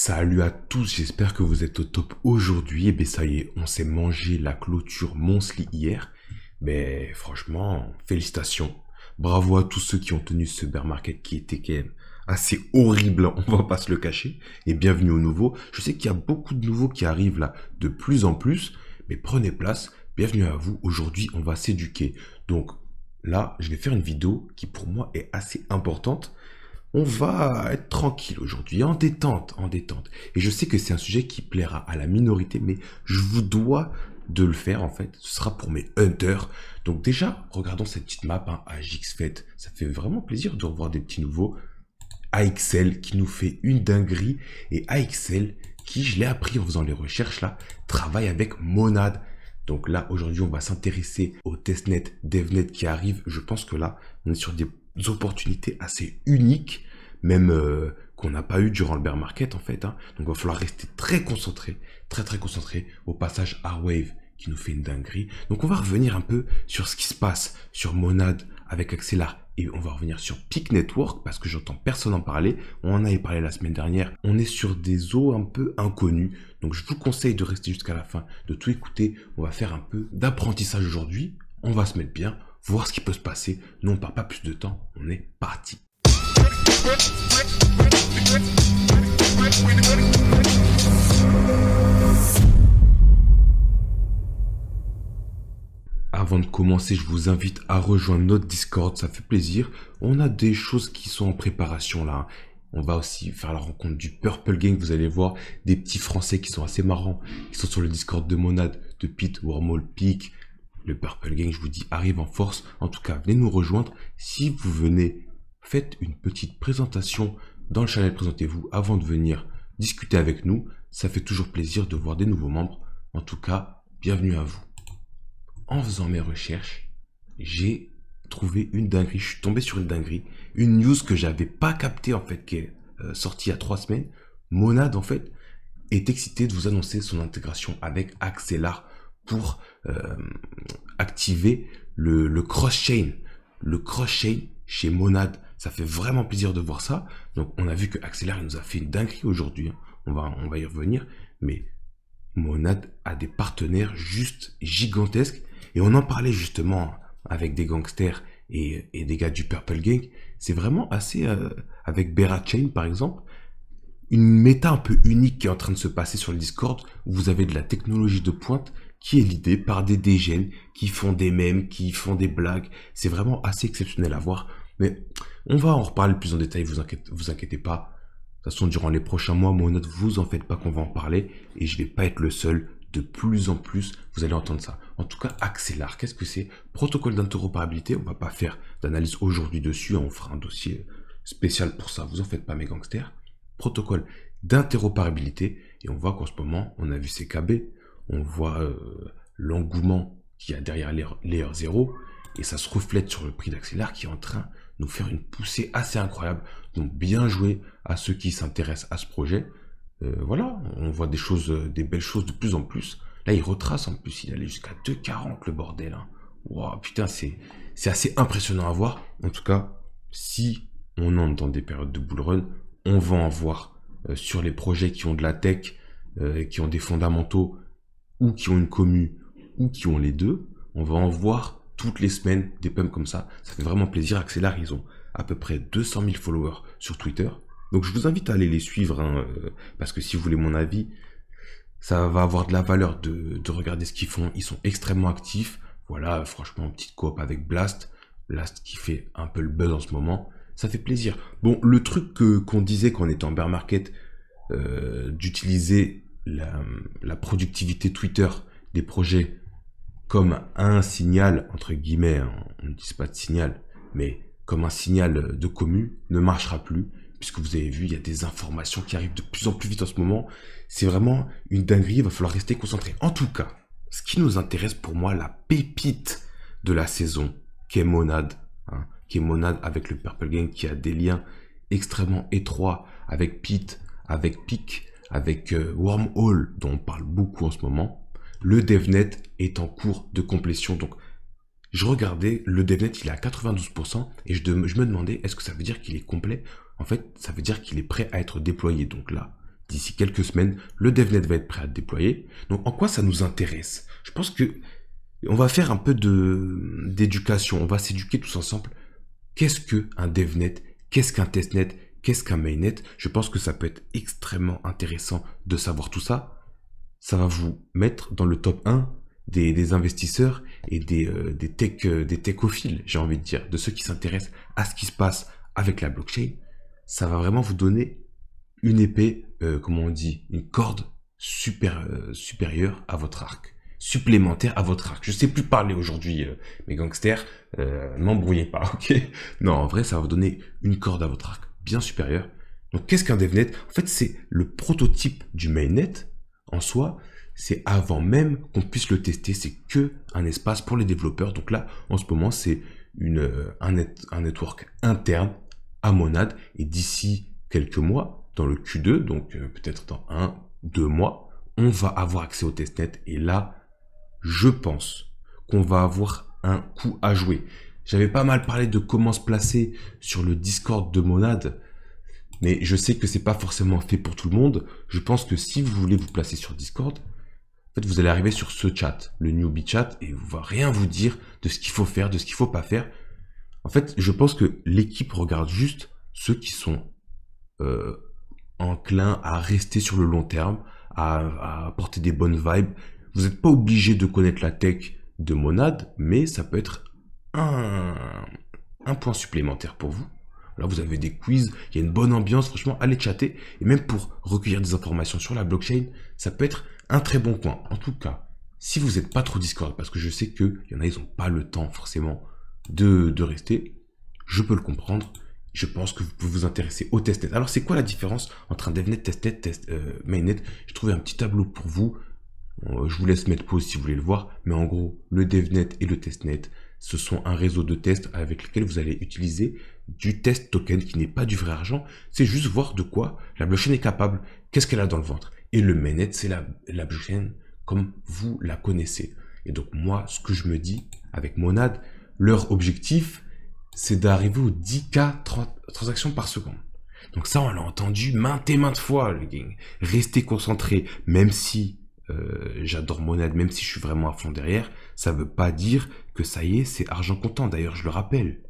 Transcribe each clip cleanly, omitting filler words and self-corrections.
Salut à tous, j'espère que vous êtes au top aujourd'hui. Et bien ça y est, on s'est mangé la clôture Monthly hier. Mais franchement, félicitations. Bravo à tous ceux qui ont tenu ce bear market qui était quand même assez horrible, on va pas se le cacher. Et bienvenue aux nouveaux. Je sais qu'il y a beaucoup de nouveaux qui arrivent là de plus en plus. Mais prenez place, bienvenue à vous. Aujourd'hui, on va s'éduquer. Donc là, je vais faire une vidéo qui pour moi est assez importante. On va être tranquille aujourd'hui, en détente, en détente. Et je sais que c'est un sujet qui plaira à la minorité, mais je vous dois de le faire en fait. Ce sera pour mes hunters. Donc déjà, regardons cette petite map, hein, à JXFET. Ça fait vraiment plaisir de revoir des petits nouveaux. AXL qui nous fait une dinguerie. Et AXL qui, je l'ai appris en faisant les recherches là, travaille avec Monad. Donc là, aujourd'hui, on va s'intéresser au testnet, devnet qui arrive. Je pense que là, on est sur des opportunités assez uniques, même qu'on n'a pas eu durant le bear market en fait, hein. Donc il va falloir rester très concentré, très concentré. Au passage, R-Wave qui nous fait une dinguerie. Donc on va revenir un peu sur ce qui se passe sur Monad avec Axelar. Et on va revenir sur Peak Network parce que j'entends personne en parler. On en avait parlé la semaine dernière. On est sur des eaux un peu inconnues. Donc je vous conseille de rester jusqu'à la fin, de tout écouter. On va faire un peu d'apprentissage aujourd'hui. On va se mettre bien, voir ce qui peut se passer. Nous, on ne perd pas plus de temps. On est parti. Avant de commencer, je vous invite à rejoindre notre Discord, ça fait plaisir. On a des choses qui sont en préparation là. On va aussi faire la rencontre du Purple Gang, vous allez voir des petits Français qui sont assez marrants, qui sont sur le Discord de Monad, de Pete, Wormhole, Peak. Le Purple Gang, je vous dis, arrive en force. En tout cas, venez nous rejoindre. Si vous venez, faites une petite présentation dans le channel, présentez-vous avant de venir discuter avec nous. Ça fait toujours plaisir de voir des nouveaux membres. En tout cas, bienvenue à vous. En faisant mes recherches, j'ai trouvé une dinguerie. Je suis tombé sur une dinguerie. Une news que j'avais pas captée en fait, qui est sortie il y a 3 semaines. Monad en fait est excité de vous annoncer son intégration avec Axelar pour activer le cross-chain. Le cross-chain chez Monad. Ça fait vraiment plaisir de voir ça. Donc on a vu que Axelar nous a fait une dinguerie aujourd'hui, hein. On va y revenir. Mais Monad a des partenaires juste gigantesques. Et on en parlait justement avec des gangsters et des gars du Purple Gang. C'est vraiment assez, avec Berachain par exemple, une méta un peu unique qui est en train de se passer sur le Discord, où vous avez de la technologie de pointe qui est l'idée par des dégènes qui font des mèmes, qui font des blagues. C'est vraiment assez exceptionnel à voir. Mais on va en reparler plus en détail, vous inquiétez pas. De toute façon, durant les prochains mois, Monad, vous en faites pas qu'on va en parler. Et je vais pas être le seul. De plus en plus, vous allez entendre ça. En tout cas, Axelar, qu'est-ce que c'est? Protocole d'interopérabilité. On va pas faire d'analyse aujourd'hui dessus. On fera un dossier spécial pour ça. Vous en faites pas, mes gangsters. Protocole d'interopérabilité. Et on voit qu'en ce moment, on a vu CKB. On voit l'engouement qu'il y a derrière Layer 0. Et ça se reflète sur le prix d'Axelar qui est en train de nous faire une poussée assez incroyable. Donc, bien joué à ceux qui s'intéressent à ce projet. Voilà, on voit des choses, des belles choses de plus en plus. Là, il retrace en plus, il allait jusqu'à 2,40 le bordel, hein. Wow, putain, c'est assez impressionnant à voir. En tout cas, si on entre dans des périodes de bull run, on va en voir sur les projets qui ont de la tech, qui ont des fondamentaux, ou qui ont une commu, ou qui ont les deux. On va en voir toutes les semaines des pumps comme ça. Ça fait vraiment plaisir. Axelar, ils ont à peu près 200 000 followers sur Twitter. Donc je vous invite à aller les suivre, hein, parce que si vous voulez mon avis, ça va avoir de la valeur de regarder ce qu'ils font. Ils sont extrêmement actifs. Voilà, franchement, petite coop avec Blast. Blast qui fait un peu le buzz en ce moment. Ça fait plaisir. Bon, le truc qu'on disait quand on était en bear market, d'utiliser la productivité Twitter des projets comme un signal, entre guillemets, hein, on ne dit pas de signal, mais comme un signal de commu, ne marchera plus. Puisque vous avez vu, il y a des informations qui arrivent de plus en plus vite en ce moment. C'est vraiment une dinguerie, il va falloir rester concentré. En tout cas, ce qui nous intéresse pour moi, la pépite de la saison, qui est Monad, hein, qui est Monad avec le Purple Gang, qui a des liens extrêmement étroits avec Pete, avec Peak, avec Wormhole, dont on parle beaucoup en ce moment. Le DevNet est en cours de complétion, donc je regardais, le DevNet il est à 92% et je me demandais est-ce que ça veut dire qu'il est complet? En fait, ça veut dire qu'il est prêt à être déployé. Donc là, d'ici quelques semaines, le DevNet va être prêt à déployer. Donc en quoi ça nous intéresse? Je pense que on va faire un peu d'éducation, on va s'éduquer tous ensemble. Qu'est-ce qu'un DevNet? Qu'est-ce qu'un testnet? Qu'est-ce qu'un mainnet? Je pense que ça peut être extrêmement intéressant de savoir tout ça. Ça va vous mettre dans le top 1 des investisseurs et des techophiles, j'ai envie de dire, de ceux qui s'intéressent à ce qui se passe avec la blockchain. Ça va vraiment vous donner une épée, comment on dit, une corde supérieure à votre arc, supplémentaire à votre arc. Je sais plus parler aujourd'hui, mes gangsters, m'embrouillez pas, ok? Non, en vrai, ça va vous donner une corde à votre arc, bien supérieure. Donc, qu'est-ce qu'un DevNet? En fait, c'est le prototype du mainnet en soi. C'est avant même qu'on puisse le tester, c'est que un espace pour les développeurs. Donc là, en ce moment, c'est un network interne à Monad. Et d'ici quelques mois, dans le Q2, donc peut-être dans 1-2 mois, on va avoir accès au testnet. Et là, je pense qu'on va avoir un coup à jouer. J'avais pas mal parlé de comment se placer sur le Discord de Monad, mais je sais que c'est pas forcément fait pour tout le monde. Je pense que si vous voulez vous placer sur Discord, en fait, vous allez arriver sur ce chat, le newbie chat, et on va rien vous dire de ce qu'il faut faire, de ce qu'il faut pas faire. En fait, je pense que l'équipe regarde juste ceux qui sont enclins à rester sur le long terme, à apporter des bonnes vibes. Vous n'êtes pas obligé de connaître la tech de Monad, mais ça peut être un point supplémentaire pour vous. Là, vous avez des quiz, il y a une bonne ambiance, franchement, allez chatter. Et même pour recueillir des informations sur la blockchain, ça peut être un très bon coin. En tout cas, si vous n'êtes pas trop Discord, parce que je sais qu'il y en a, ils n'ont pas le temps forcément de rester, je peux le comprendre. Je pense que vous pouvez vous intéresser au testnet. Alors, c'est quoi la différence entre un DevNet, testnet, mainnet? J'ai trouvé un petit tableau pour vous. Je vous laisse mettre pause si vous voulez le voir. Mais en gros, le DevNet et le testnet, ce sont un réseau de tests avec lequel vous allez utiliser du test token qui n'est pas du vrai argent. C'est juste voir de quoi la blockchain est capable, qu'est-ce qu'elle a dans le ventre. Et le mainnet, c'est la blockchain comme vous la connaissez. Et donc moi, ce que je me dis avec Monad, leur objectif, c'est d'arriver aux 10K transactions par seconde. Donc ça, on l'a entendu maintes et maintes fois, le gang. Restez concentrés, même si j'adore Monad, même si je suis vraiment à fond derrière, ça veut pas dire que ça y est, c'est argent comptant. D'ailleurs, je le rappelle,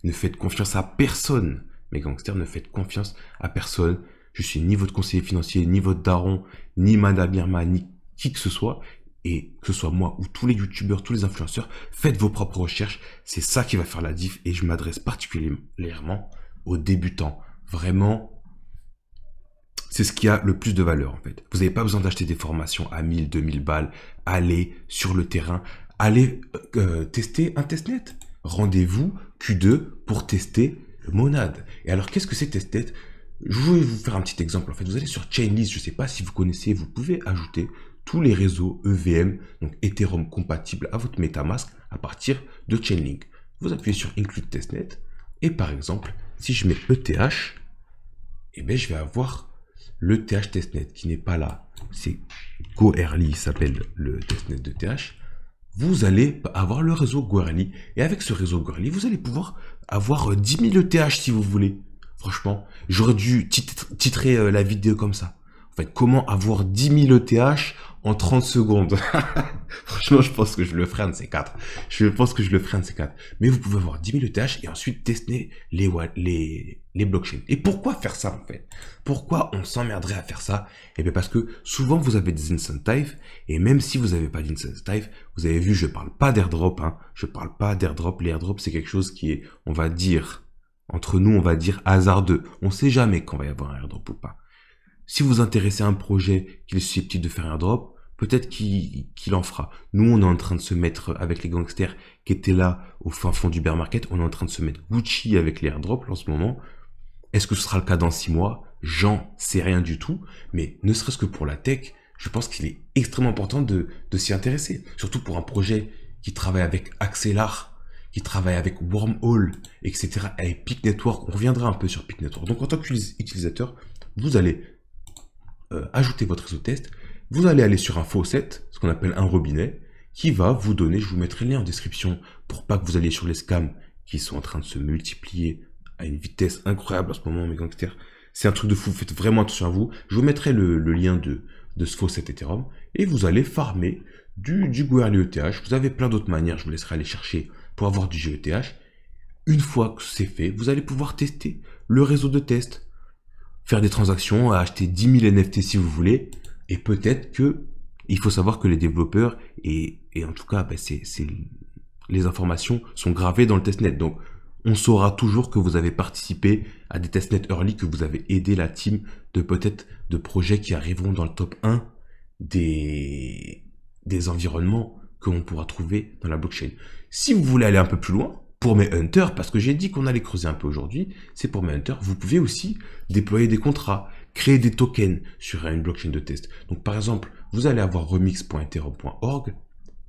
ne faites confiance à personne. Mes gangsters, ne faites confiance à personne. Je suis ni votre conseiller financier, ni votre daron, ni Madame Irma, ni qui que ce soit. Et que ce soit moi ou tous les youtubeurs, tous les influenceurs, faites vos propres recherches. C'est ça qui va faire la diff. Et je m'adresse particulièrement aux débutants. Vraiment, c'est ce qui a le plus de valeur en fait. Vous n'avez pas besoin d'acheter des formations à 1000, 2000 balles. Allez sur le terrain. Allez tester un testnet. Rendez-vous Q2 pour tester Monad. Et alors, qu'est-ce que c'est testnet? Je vais vous faire un petit exemple. En fait, vous allez sur Chainlist. Je ne sais pas si vous connaissez. Vous pouvez ajouter tous les réseaux EVM, donc Ethereum compatibles à votre MetaMask à partir de Chainlink. Vous appuyez sur Include Testnet. Et par exemple, si je mets ETH, eh bien, je vais avoir le TH Testnet qui n'est pas là. C'est Goerli, il s'appelle le testnet de TH. Vous allez avoir le réseau Goerli. Et avec ce réseau Goerli, vous allez pouvoir avoir 10 000 ETH si vous voulez. Franchement, j'aurais dû titrer la vidéo comme ça. En fait, comment avoir 10 000 ETH en 30 secondes. Franchement, je pense que je le ferai un de ces quatre. Mais vous pouvez avoir 10 000 ETH et ensuite tester les blockchains. Et pourquoi faire ça, en fait? Pourquoi on s'emmerderait à faire ça? Eh bien, parce que souvent, vous avez des incentives. Et même si vous n'avez pas d'incentive, vous avez vu, je parle pas d'airdrop, hein. Je parle pas d'airdrop. Les airdrops, c'est quelque chose qui est, on va dire, entre nous, on va dire hasardeux. On sait jamais quand va y avoir un airdrop ou pas. Si vous intéressez à un projet qui est susceptible de faire un airdrop, peut-être qu'il en fera. Nous, on est en train de se mettre avec les gangsters qui étaient là au fin fond du bear market. On est en train de se mettre Gucci avec les airdrops en ce moment. Est-ce que ce sera le cas dans 6 mois? J'en sais rien du tout. Mais ne serait-ce que pour la tech, je pense qu'il est extrêmement important de s'y intéresser. Surtout pour un projet qui travaille avec Axelar, qui travaille avec Wormhole, etc. Avec Peak Network. On reviendra un peu sur Peak Network. Donc en tant qu'utilisateur, vous allez ajouter votre réseau test. Vous allez aller sur un faucet, ce qu'on appelle un robinet, qui va vous donner, je vous mettrai le lien en description pour pas que vous alliez sur les scams qui sont en train de se multiplier à une vitesse incroyable en ce moment, mes gangsters. C'est un truc de fou, faites vraiment attention à vous. Je vous mettrai le lien de ce faucet Ethereum et vous allez farmer du Goerli ETH. Vous avez plein d'autres manières, je vous laisserai aller chercher pour avoir du GETH. Une fois que c'est fait, vous allez pouvoir tester le réseau de test, faire des transactions, acheter 10 000 NFT si vous voulez, et peut-être que il faut savoir que les développeurs, et en tout cas, ben les informations sont gravées dans le testnet, donc on saura toujours que vous avez participé à des testnets early, que vous avez aidé la team de peut-être de projets qui arriveront dans le top 1 des environnements que l'on pourra trouver dans la blockchain. Si vous voulez aller un peu plus loin, pour mes hunters, parce que j'ai dit qu'on allait creuser un peu aujourd'hui, c'est pour mes hunters, vous pouvez aussi déployer des contrats, créer des tokens sur une blockchain de test. Donc par exemple, vous allez avoir remix.ethereum.org.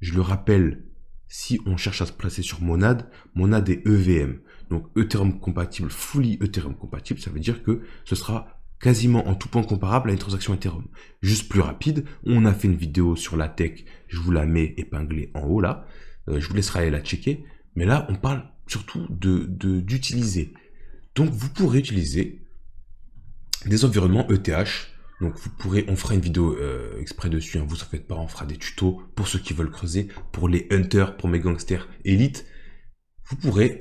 Je le rappelle, si on cherche à se placer sur Monad, Monad est EVM. Donc Ethereum compatible, fully Ethereum compatible, ça veut dire que ce sera quasiment en tout point comparable à une transaction Ethereum. Juste plus rapide, on a fait une vidéo sur la tech, je vous la mets épinglée en haut là, je vous laisserai aller la checker. Mais là, on parle surtout d'utiliser. Donc, vous pourrez utiliser des environnements ETH. Donc, on fera une vidéo exprès dessus. Hein, vous en faites pas, on fera des tutos pour ceux qui veulent creuser. Pour les hunters, pour mes gangsters élites, vous pourrez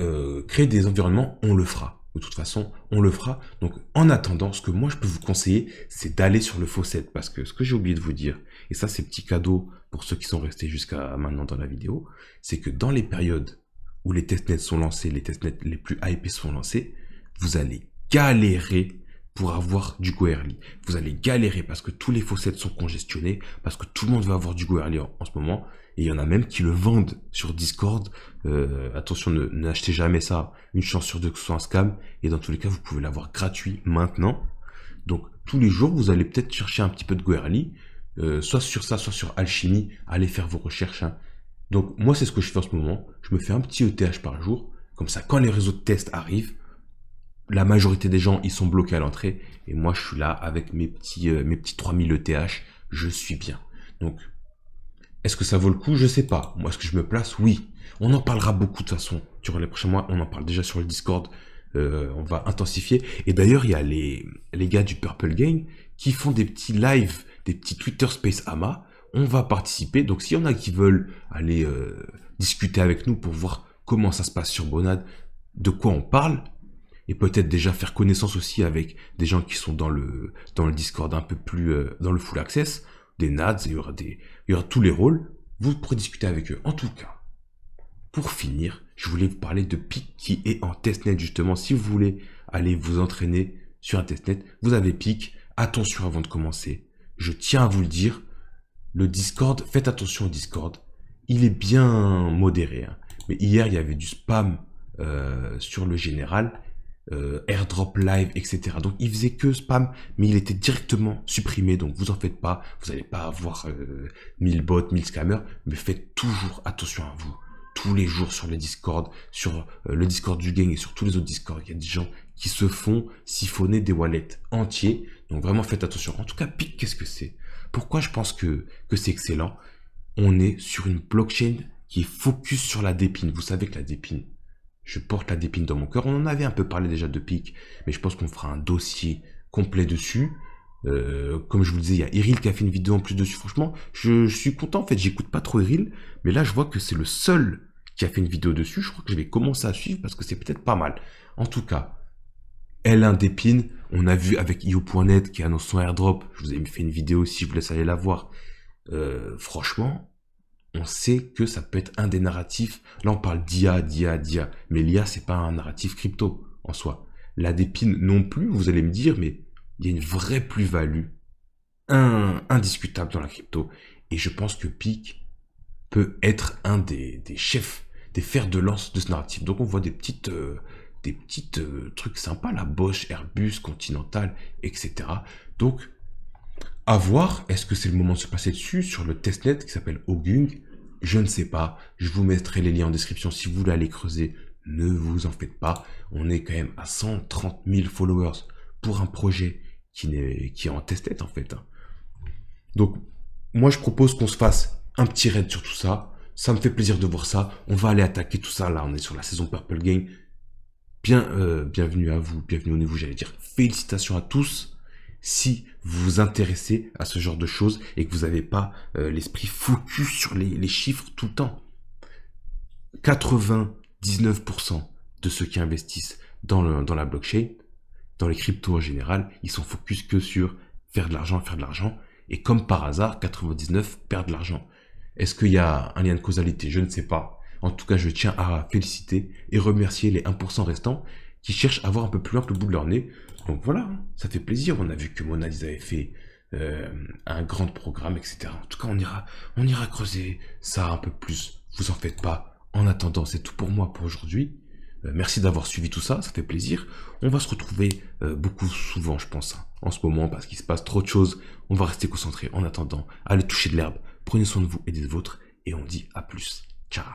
créer des environnements, on le fera. De toute façon, on le fera. Donc, en attendant, ce que moi, je peux vous conseiller, c'est d'aller sur le faucet. Parce que ce que j'ai oublié de vous dire, et ça, c'est petit cadeau pour ceux qui sont restés jusqu'à maintenant dans la vidéo, c'est que dans les périodes où les testnets sont lancés, les testnets les plus hypés sont lancés, vous allez galérer pour avoir du Goerli. Vous allez galérer parce que tous les faucets sont congestionnés, parce que tout le monde veut avoir du Goerli en ce moment, et il y en a même qui le vendent sur Discord. Attention, n'achetez jamais ça, une chance sur deux que ce soit un scam, et dans tous les cas, vous pouvez l'avoir gratuit maintenant. Donc, tous les jours, vous allez peut-être chercher un petit peu de Goerli, soit sur ça, soit sur Alchemy, allez faire vos recherches, hein. Donc, moi, c'est ce que je fais en ce moment. Je me fais un petit ETH par jour. Comme ça, quand les réseaux de test arrivent, la majorité des gens, ils sont bloqués à l'entrée. Et moi, je suis là avec mes petits 3000 ETH. Je suis bien. Donc, est-ce que ça vaut le coup? Je sais pas. Moi, est-ce que je me place? Oui. On en parlera beaucoup de toute façon. Durant les prochains mois, on en parle déjà sur le Discord. On va intensifier. Et d'ailleurs, il y a les gars du Purple Gang qui font des petits lives, des petits Twitter Space AMA. On va participer, donc s'il y en a qui veulent aller discuter avec nous pour voir comment ça se passe sur Monad, de quoi on parle, et peut-être déjà faire connaissance aussi avec des gens qui sont dans le Discord un peu plus dans le full access, des nads, il y aura tous les rôles, vous pourrez discuter avec eux. En tout cas, pour finir, je voulais vous parler de Peak qui est en testnet justement. Si vous voulez aller vous entraîner sur un testnet, vous avez Peak. Attention avant de commencer, je tiens à vous le dire, le Discord, faites attention au Discord, il est bien modéré, hein. Mais hier, il y avait du spam sur le général, airdrop live, etc. Donc, il faisait que spam, mais il était directement supprimé, donc vous en faites pas, vous n'allez pas avoir 1000 bots, 1000 scammers, mais faites toujours attention à vous. Tous les jours sur le Discord, sur le Discord du gang et sur tous les autres Discords, il y a des gens qui se font siphonner des wallets entiers, donc vraiment faites attention. En tout cas, Peak, qu'est-ce que c'est? Pourquoi je pense que c'est excellent? On est sur une blockchain qui est focus sur la dépine. Vous savez que la dépine, je porte la dépine dans mon cœur. On en avait un peu parlé déjà de Peak, mais je pense qu'on fera un dossier complet dessus. Comme je vous le disais, il y a Iril qui a fait une vidéo en plus dessus. Franchement, je suis content. En fait, j'écoute pas trop Iril, mais là, je vois que c'est le seul qui a fait une vidéo dessus. Je crois que je vais commencer à suivre parce que c'est peut-être pas mal. En tout cas, L1 d'épine, on a vu avec io.net qui annonce son airdrop. Je vous ai fait une vidéo aussi, je vous laisse aller la voir. Franchement, on sait que ça peut être un des narratifs. Là, on parle d'IA. Mais l'IA, c'est pas un narratif crypto en soi. La dépine non plus, vous allez me dire, mais il y a une vraie plus-value indiscutable dans la crypto. Et je pense que Peak peut être un des chefs, des fers de lance de ce narratif. Donc, on voit des petites trucs sympas, la Bosch, Airbus, Continental, etc. Donc, à voir, est-ce que c'est le moment de se passer dessus sur le testnet qui s'appelle Ogung? Je ne sais pas. Je vous mettrai les liens en description si vous voulez aller creuser. Ne vous en faites pas. On est quand même à 130 000 followers pour un projet qui est en testnet en fait. Donc, moi je propose qu'on se fasse un petit raid sur tout ça. Ça me fait plaisir de voir ça. On va aller attaquer tout ça. Là, on est sur la saison Purple Gang. Bienvenue à vous, bienvenue au niveau, j'allais dire félicitations à tous si vous vous intéressez à ce genre de choses et que vous n'avez pas l'esprit focus sur les chiffres tout le temps. 99% de ceux qui investissent dans la blockchain, dans les cryptos en général, ils sont focus que sur faire de l'argent, et comme par hasard, 99 perdent de l'argent. Est-ce qu'il y a un lien de causalité? Je ne sais pas. En tout cas, je tiens à féliciter et remercier les 1% restants qui cherchent à voir un peu plus loin que le bout de leur nez. Donc voilà, ça fait plaisir. On a vu que Monad, ils avaient fait un grand programme, etc. En tout cas, on ira creuser ça un peu plus. Vous en faites pas. En attendant, c'est tout pour moi pour aujourd'hui. Merci d'avoir suivi tout ça, ça fait plaisir. On va se retrouver beaucoup souvent, je pense, hein, en ce moment, parce qu'il se passe trop de choses. On va rester concentré. En attendant, allez toucher de l'herbe. Prenez soin de vous et des vôtres. Et on dit à plus.